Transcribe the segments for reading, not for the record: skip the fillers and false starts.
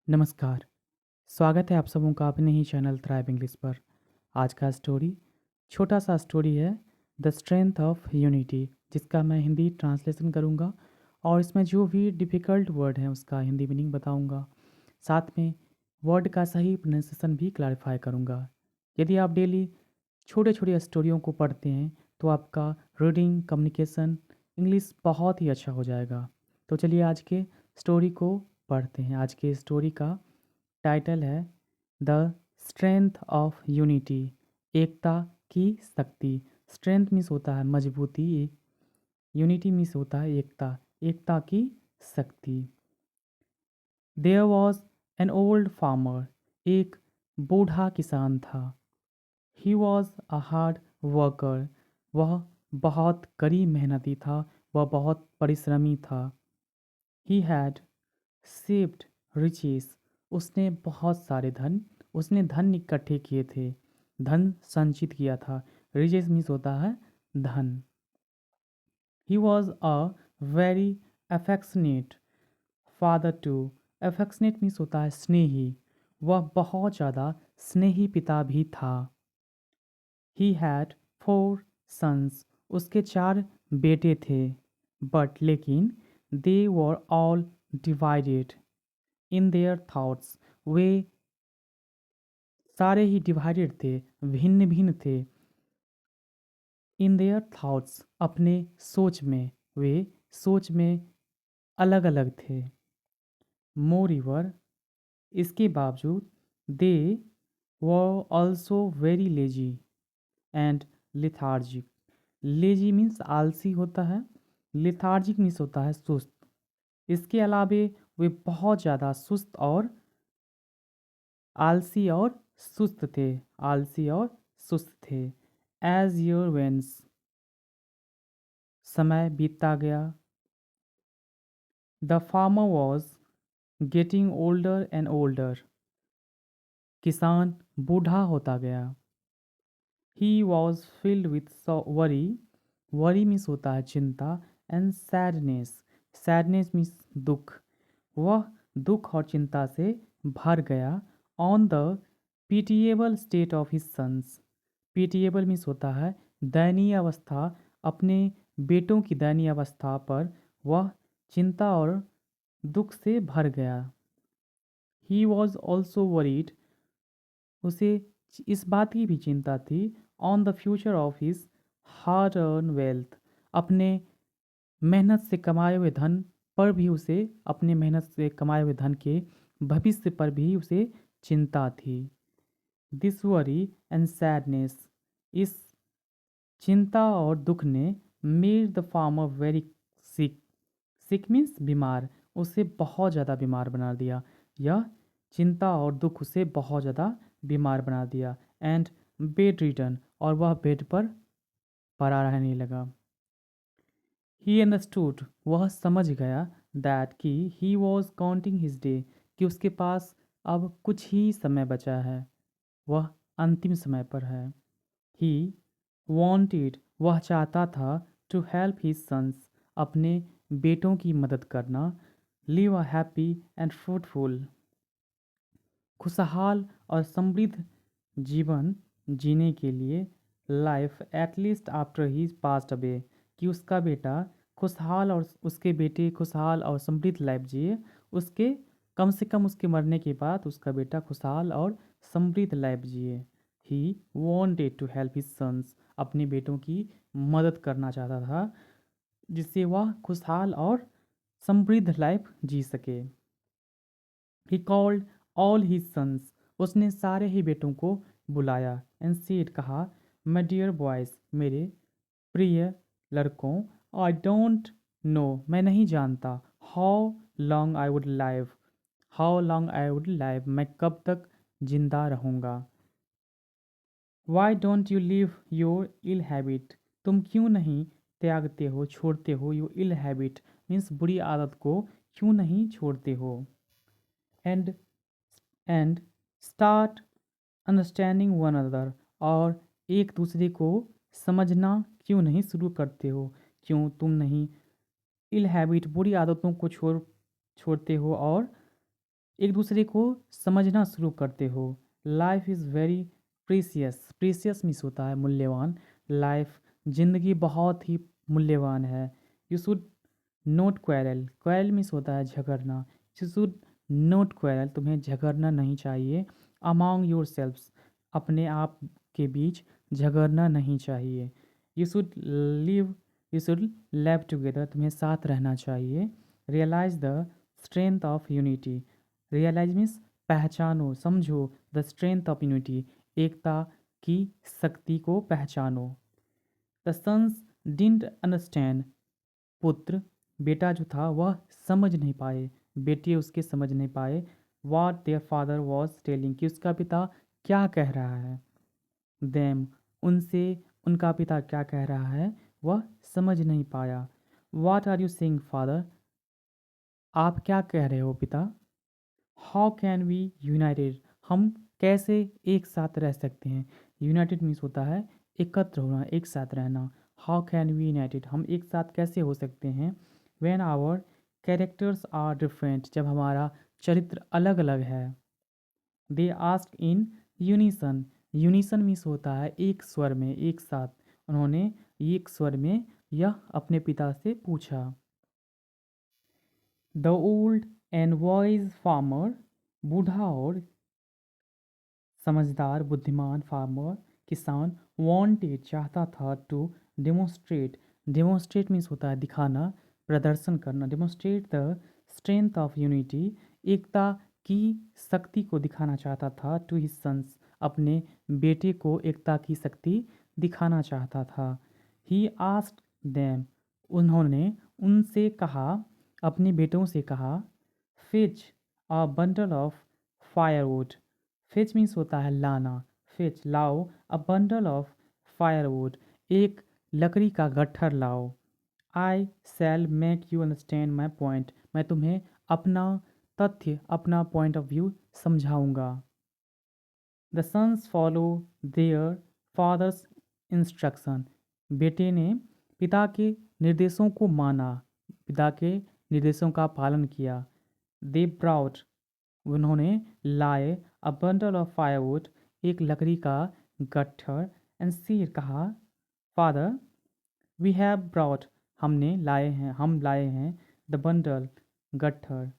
नमस्कार। स्वागत है आप सबों का अपने ही चैनल थ्राइव इंग्लिश पर। आज का स्टोरी छोटा सा स्टोरी है, द स्ट्रेंथ ऑफ यूनिटी, जिसका मैं हिंदी ट्रांसलेशन करूँगा और इसमें जो भी डिफ़िकल्ट वर्ड हैं उसका हिंदी मीनिंग बताऊँगा। साथ में वर्ड का सही प्रोनाउंसिएशन भी क्लैरिफाई करूँगा। यदि आप डेली छोटे छोटे स्टोरियों को पढ़ते हैं तो आपका रीडिंग कम्युनिकेशन इंग्लिश बहुत ही अच्छा हो जाएगा। तो चलिए आज के स्टोरी को पढ़ते हैं। आज के स्टोरी का टाइटल है द स्ट्रेंथ ऑफ यूनिटी, एकता की शक्ति। स्ट्रेंथ मीन्स होता है मजबूती, यूनिटी मीन्स होता है एकता, एकता की शक्ति। There was an old farmer, एक बूढ़ा किसान था। He was a hard worker, वह बहुत कड़ी मेहनती था, वह बहुत परिश्रमी था। ही हैड सेव्ड रिचेस, उसने बहुत सारे धन, उसने धन इकट्ठे किए थे, धन संचित किया था। रिचेस मीन्स होता है धन। He was a very affectionate father too, affectionate means होता है स्नेही, वह बहुत ज़्यादा स्नेही पिता भी था। ही हैड 4 सन्स, उसके 4 बेटे थे। बट लेकिन they were all divided in their thoughts, वे सारे ही डिवाइडेड थे, भिन्न भिन्न थे। इन देयर थाट्स, अपने सोच में, वे सोच में अलग अलग थे। मोर इवर, इसके बावजूद, they were also very lazy and lethargic. Lazy means आलसी होता है, लिथार्जिक मीन्स होता है सुस्त। इसके अलावे वे बहुत ज़्यादा सुस्त और आलसी और सुस्त थे, आलसी और सुस्त थे। एज ईयर वेंस, समय बीतता गया। The farmer was getting older and older, किसान बूढ़ा होता गया। He was filled with worry, worry means होता है चिंता, एंड सैडनेस, सैडनेस मीन्स दुख, वह दुख और चिंता से भर गया। On the pitiable state of his sons, pitiable means होता है दयनीय अवस्था, अपने बेटों की दयनीय अवस्था पर वह चिंता और दुख से भर गया। ही वॉज ऑल्सो वरीड, उसे इस बात की भी चिंता थी, on the future of his hard earn wealth, अपने मेहनत से कमाए हुए धन पर भी उसे, अपने मेहनत से कमाए हुए धन के भविष्य पर भी उसे चिंता थी। दिस वरी एंड सैडनेस, इस चिंता और दुख ने made the farmer very sick, sick means बीमार, उसे बहुत ज़्यादा बीमार बना दिया। यह चिंता और दुख उसे बहुत ज़्यादा बीमार बना दिया। एंड बेड रिटर्न, और वह बेड पर पड़ा रहने लगा। ही अंडरस्टूड, वह समझ गया, दैट कि he was counting his day, कि उसके पास अब कुछ ही समय बचा है, वह अंतिम समय पर है। ही wanted, वह चाहता था, टू हेल्प हिज सन्स, अपने बेटों की मदद करना। Live a happy and fruitful, खुशहाल और समृद्ध जीवन जीने के लिए। Life at least after he passed away, कि उसका बेटा खुशहाल और उसके बेटे खुशहाल और समृद्ध लाइफ जिए, उसके कम से कम उसके मरने के बाद उसका बेटा खुशहाल और समृद्ध लाइफ जिए। He wanted to help his sons, अपने बेटों की मदद करना चाहता था जिससे वह खुशहाल और समृद्ध लाइफ जी सके। He called all his sons, उसने सारे ही बेटों को बुलाया। एंड सेड, कहा, माय डियर बॉयज़, मेरे प्रिय लड़कों, आई डोंट नो, मैं नहीं जानता, how long I would live, how long I would live, मैं कब तक जिंदा रहूँगा। Why don't you leave your ill habit, तुम क्यों नहीं त्यागते हो, छोड़ते हो, योर इल हैबिट मीन्स बुरी आदत को क्यों नहीं छोड़ते हो। And and start understanding one another, और एक दूसरे को समझना क्यों नहीं शुरू करते हो, क्यों तुम नहीं इल हैबिट बुरी आदतों को छोड़ते हो और एक दूसरे को समझना शुरू करते हो। Life is very precious, precious means होता है मूल्यवान। लाइफ, ज़िंदगी बहुत ही मूल्यवान है। You should note quarrel, quarrel means होता है झगड़ना। यू शुड नोट क्वेरल, तुम्हें झगड़ना नहीं चाहिए। अमॉन्ग योर सेल्व्स, अपने आप के बीच झगड़ना नहीं चाहिए। You should live, you should live together, तुम्हें साथ रहना चाहिए। Realize the strength of unity, realize means पहचानो, समझो। द स्ट्रेंथ ऑफ यूनिटी, एकता की शक्ति को पहचानो। द सन्स डिडंट अंडरस्टैंड, पुत्र, बेटा जो था वह समझ नहीं पाए, बेटे उसके समझ नहीं पाए। What their father was telling, कि उसका पिता क्या कह रहा है। देम, उनसे, उनका पिता क्या कह रहा है वह समझ नहीं पाया। What are you saying father, आप क्या कह रहे हो पिता। हाउ कैन वी यूनाइटेड, हम कैसे एक साथ रह सकते हैं। यूनाइटेड मीन्स होता है एकत्र होना, एक साथ रहना। हाउ कैन वी यूनाइटेड, हम एक साथ कैसे हो सकते हैं। When our characters are different, जब हमारा चरित्र अलग अलग है। They asked in unison, unison means होता है एक स्वर में, एक साथ। उन्होंने एक स्वर में यह अपने पिता से पूछा। The old and wise farmer, बूढ़ा और समझदार बुद्धिमान फार्मर, किसान, वांटेड, चाहता था, टू डेमोस्ट्रेट, डेमोस्ट्रेट मीन्स होता है दिखाना, प्रदर्शन करना। Demonstrate the strength of unity, एकता की शक्ति को दिखाना चाहता था। टू हिज सन्स, अपने बेटे को एकता की शक्ति दिखाना चाहता था। ही आस्क्ड देम, उन्होंने उनसे कहा, अपने बेटों से कहा। Fitch a bundle of firewood, Fitch means होता है लाना, फिच लाओ, अ बंडल ऑफ फायरवुड, एक लकड़ी का गट्ठर लाओ। I shall make you understand my point, मैं तुम्हें अपना तथ्य, अपना पॉइंट ऑफ व्यू समझाऊंगा। The sons follow their fathers instruction, बेटे ने पिता के निर्देशों को माना, पिता के निर्देशों का पालन किया। दे ब्राउट, उन्होंने लाए, अ बंडल ऑफ फायरवुड, एक लकड़ी का गट्ठर। एंड सीर, कहा, फादर वी हैव ब्राउट, हमने लाए हैं, हम लाए हैं, द बंडल, गट्ठर।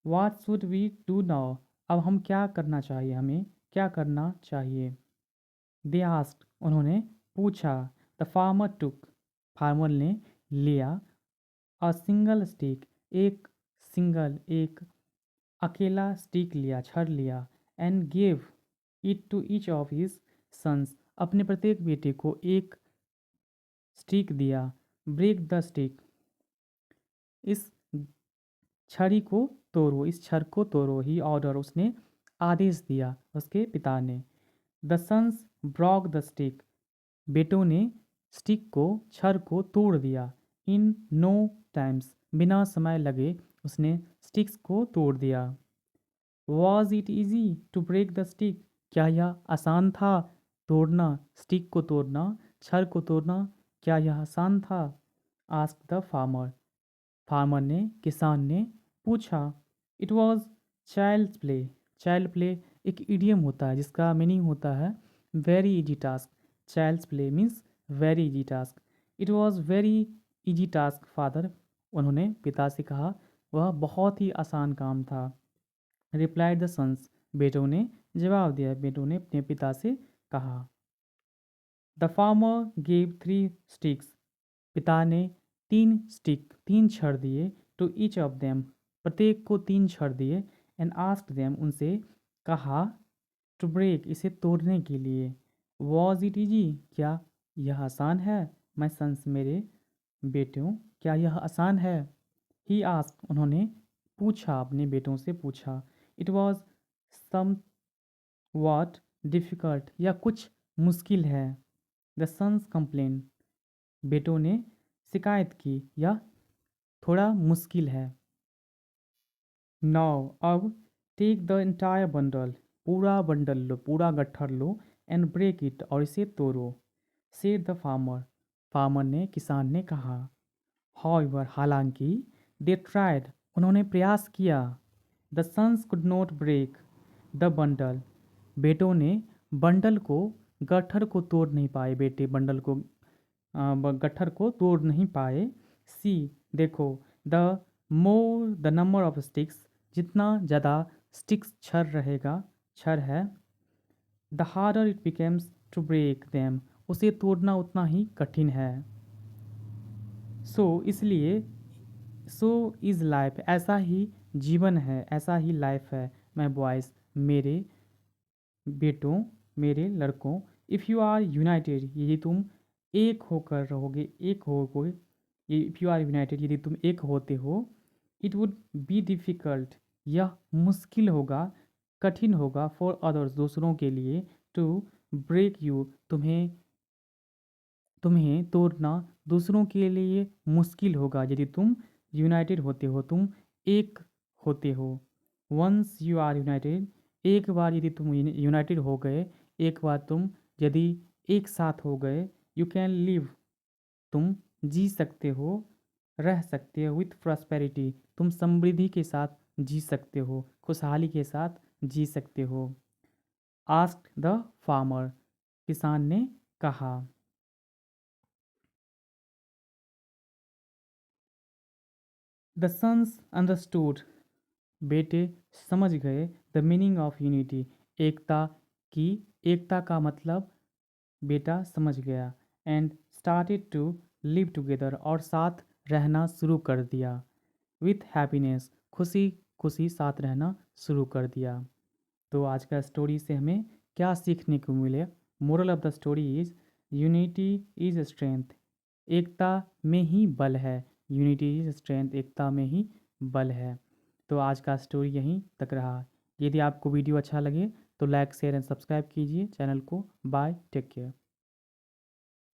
What should we do now, अब हम क्या करना चाहिए, हमें क्या करना चाहिए। दे आस्क्ड, उन्होंने पूछा। द फार्मर टुक, फार्मर ने लिया। अ सिंगल स्टिक, एक सिंगल, एक अकेला स्टिक लिया, छड़ लिया। And gave it to each of his sons, अपने प्रत्येक बेटे को एक स्टिक दिया। ब्रेक द स्टिक, इस छड़ी को तोड़ो, इस छड़ को तोड़ो। ही ऑर्डर, उसने आदेश दिया, उसके पिता ने। The sons broke the stick, बेटों ने स्टिक को, छड़ को तोड़ दिया। इन नो टाइम्स, बिना समय लगे उसने स्टिक्स को तोड़ दिया। Was it easy to break the stick, क्या यह आसान था तोड़ना, स्टिक को तोड़ना, छड़ को तोड़ना, क्या यह आसान था। आस्क द फार्मर, फार्मर ने, किसान ने पूछा। It was child play, child play एक इडियम होता है जिसका मीनिंग होता है very easy task. Child's play means very easy task. It was very easy task father, उन्होंने पिता से कहा, वह बहुत ही आसान काम था। रिप्लाइड द सन्स, बेटों ने जवाब दिया, बेटों ने अपने पिता से कहा। द फार्मर गेव 3 स्टिक्स, पिता ने 3 स्टिक, 3 छड़ दिए। टू ईच ऑफ देम, प्रत्येक को 3 छड़ दिए। एंड आस्क्ड देम, उनसे कहा, टू ब्रेक, इसे तोड़ने के लिए। वॉज इट ईजी, क्या यह आसान है। माई सन्स, मेरे बेटों, क्या यह आसान है। ही आस्क्ड, उन्होंने पूछा, अपने बेटों से पूछा। It was somewhat difficult, या कुछ मुश्किल है। द सन्स कंप्लेन, बेटों ने शिकायत की, यह थोड़ा मुश्किल है। नाउ, अब, टेक द इंटायर बंडल, पूरा बंडल लो, पूरा गट्ठर लो। एंड ब्रेक इट, और इसे तोड़ो। सेड द फार्मर, फार्मर ने, किसान ने कहा। हाउएवर, हालांकि, दे ट्राइड, उन्होंने प्रयास किया। The sons could not break the bundle. बेटों ने बंडल को, गट्ठर को तोड़ नहीं पाए। बेटे बंडल को, गट्ठर को तोड़ नहीं पाए। सी, देखो, the more the number of sticks, जितना ज़्यादा स्टिक्स छर रहेगा, छर है, the harder it becomes to break them, उसे तोड़ना उतना ही कठिन है। सो इसलिए, सो इज़ लाइफ, ऐसा ही जीवन है, ऐसा ही लाइफ है। माई बॉयज़, मेरे बेटों, मेरे लड़कों, इफ़ यू आर यूनाइटेड, यदि तुम एक होकर रहोगे, एक होगे, इफ़ यू आर यूनाइटेड, यदि तुम एक होते हो, इट वुड बी डिफ़िकल्ट, यह मुश्किल होगा, कठिन होगा, फॉर अदर्स, दूसरों के लिए, टू ब्रेक यू, तुम्हें तोड़ना दूसरों के लिए मुश्किल होगा यदि तुम यूनाइटेड होते हो, तुम एक होते हो। वंस यू आर यूनाइटेड, एक बार यदि तुम यूनाइटेड हो गए, एक बार तुम यदि एक साथ हो गए, यू कैन लिव, तुम जी सकते हो, रह सकते हो, विथ प्रॉस्पेरिटी, तुम समृद्धि के साथ जी सकते हो, खुशहाली के साथ जी सकते हो। आस्क्ड द फार्मर, किसान ने कहा। द सन्स अंडरस्टूड, बेटे समझ गए, द मीनिंग ऑफ यूनिटी, एकता की, एकता का मतलब बेटा समझ गया। And started to live together, और साथ रहना शुरू कर दिया। विथ हैप्पीनेस, खुशी खुशी साथ रहना शुरू कर दिया। तो आज का स्टोरी से हमें क्या सीखने को मिले? Moral of the story is, unity is strength, एकता में ही बल है। यूनिटी इज स्ट्रेंथ, एकता में ही बल है। तो आज का स्टोरी यहीं तक रहा। यदि आपको वीडियो अच्छा लगे तो लाइक, शेयर एंड सब्सक्राइब कीजिए चैनल को। Bye, take care.